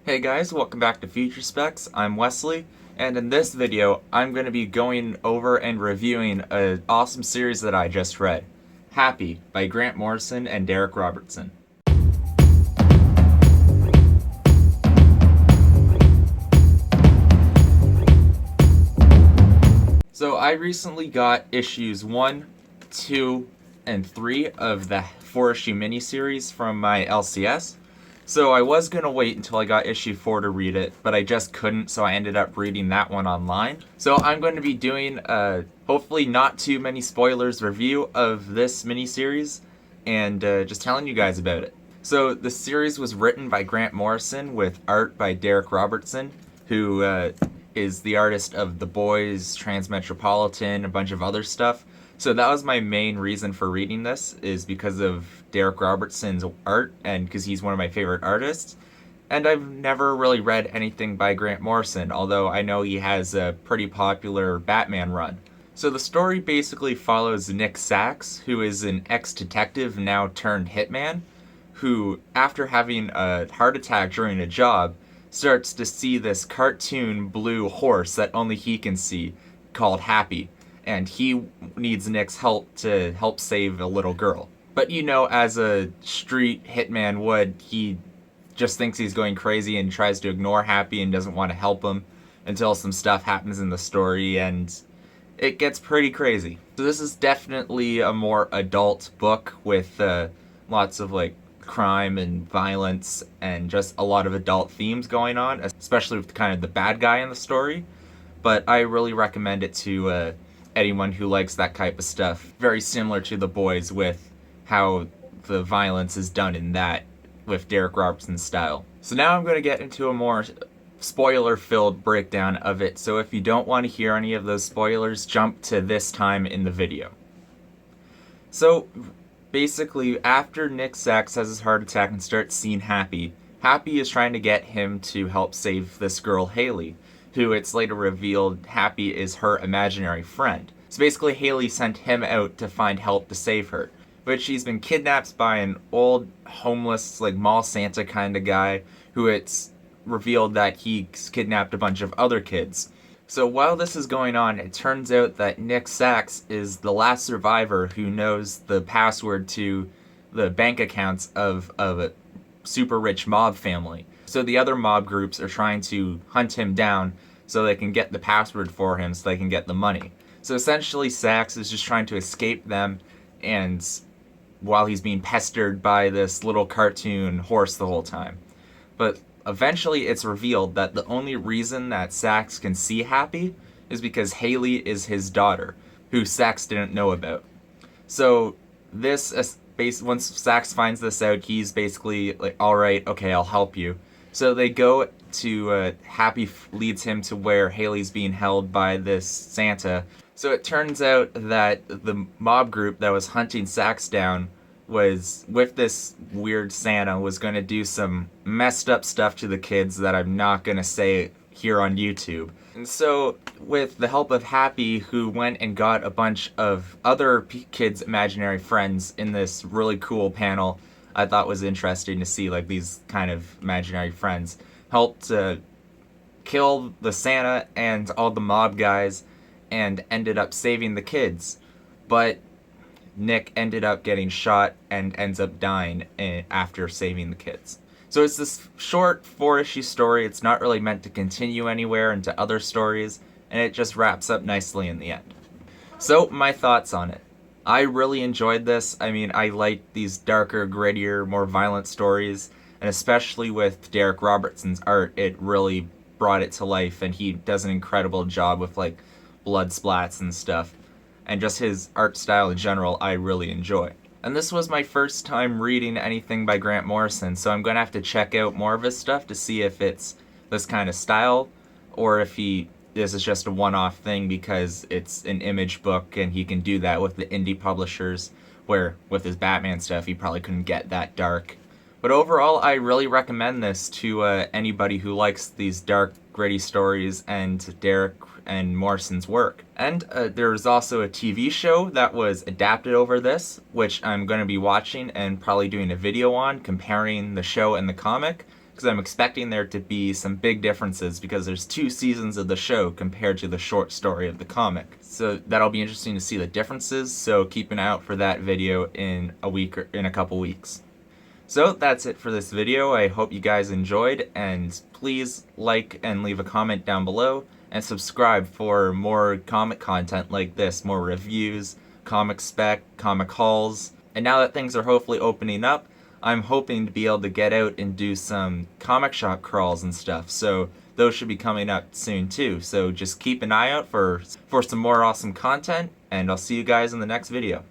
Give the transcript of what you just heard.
Hey guys, welcome back to Future Specs. I'm Wesley, and in this video, I'm going to be going over and reviewing an awesome series that I just read, Happy by Grant Morrison and Darick Robertson. So I recently got issues 1, 2, and 3 of the 4-issue miniseries from my LCS. So I was going to wait until I got issue 4 to read it, but I just couldn't, so I ended up reading that one online. So I'm going to be doing a hopefully not too many spoilers review of this miniseries, and just telling you guys about it. So the series was written by Grant Morrison with art by Darick Robertson, who is the artist of The Boys, Transmetropolitan, a bunch of other stuff. So that was my main reason for reading this, is because of Darick Robertson's art and because he's one of my favorite artists. And I've never really read anything by Grant Morrison, although I know he has a pretty popular Batman run. So the story basically follows Nick Sachs, who is an ex-detective now turned hitman, who, after having a heart attack during a job, starts to see this cartoon blue horse that only he can see, called Happy, and he needs Nick's help to help save a little girl. But as a street hitman would, he just thinks he's going crazy and tries to ignore Happy and doesn't want to help him until some stuff happens in the story, and it gets pretty crazy. So this is definitely a more adult book with lots of crime and violence and just a lot of adult themes going on, especially with kind of the bad guy in the story. But I really recommend it to anyone who likes that type of stuff. Very similar to The Boys with how the violence is done in that with Darick Robertson's style. So now I'm going to get into a more spoiler-filled breakdown of it, so if you don't want to hear any of those spoilers, jump to this time in the video. So basically, after Nick Sachs has his heart attack and starts seeing Happy, Happy is trying to get him to help save this girl, Haley, who it's later revealed Happy is her imaginary friend. So basically, Haley sent him out to find help to save her, but she's been kidnapped by an old, homeless, mall Santa kind of guy, who it's revealed that he's kidnapped a bunch of other kids. So while this is going on, it turns out that Nick Sachs is the last survivor who knows the password to the bank accounts of a super rich mob family. So the other mob groups are trying to hunt him down so they can get the password for him so they can get the money. So essentially Sachs is just trying to escape them, and while he's being pestered by this little cartoon horse the whole time. But eventually it's revealed that the only reason that Sachs can see Happy is because Haley is his daughter, who Sachs didn't know about. So once Sachs finds this out, he's basically like, alright, okay, I'll help you. So they go to, Happy leads him to where Haley's being held by this Santa. So it turns out that the mob group that was hunting Sachs down was, with this weird Santa, was going to do some messed up stuff to the kids that I'm not going to say here on YouTube. And so, with the help of Happy, who went and got a bunch of other kids' imaginary friends in this really cool panel, I thought was interesting to see, these kind of imaginary friends, helped kill the Santa and all the mob guys, and ended up saving the kids. But Nick ended up getting shot and ends up dying after saving the kids. So it's this short 4-issue story. It's not really meant to continue anywhere into other stories, and it just wraps up nicely in the end. So my thoughts on it. I really enjoyed this. I mean, I like these darker, grittier, more violent stories, and especially with Darick Robertson's art, it really brought it to life, and he does an incredible job with blood splats and stuff. And just his art style in general, I really enjoy. And this was my first time reading anything by Grant Morrison, so I'm going to have to check out more of his stuff to see if it's this kind of style, or if this is just a one-off thing because it's an Image book and he can do that with the indie publishers, where with his Batman stuff he probably couldn't get that dark. But overall, I really recommend this to anybody who likes these dark, gritty stories and Darick and Morrison's work. And there's also a TV show that was adapted over this, which I'm going to be watching and probably doing a video on, comparing the show and the comic, because I'm expecting there to be some big differences because there's 2 seasons of the show compared to the short story of the comic. So that'll be interesting to see the differences, so keep an eye out for that video in a week or in a couple weeks. So that's it for this video. I hope you guys enjoyed, and please like and leave a comment down below, and subscribe for more comic content like this, more reviews, comic spec, comic hauls. And now that things are hopefully opening up, I'm hoping to be able to get out and do some comic shop crawls and stuff, so those should be coming up soon too. So just keep an eye out for some more awesome content, and I'll see you guys in the next video.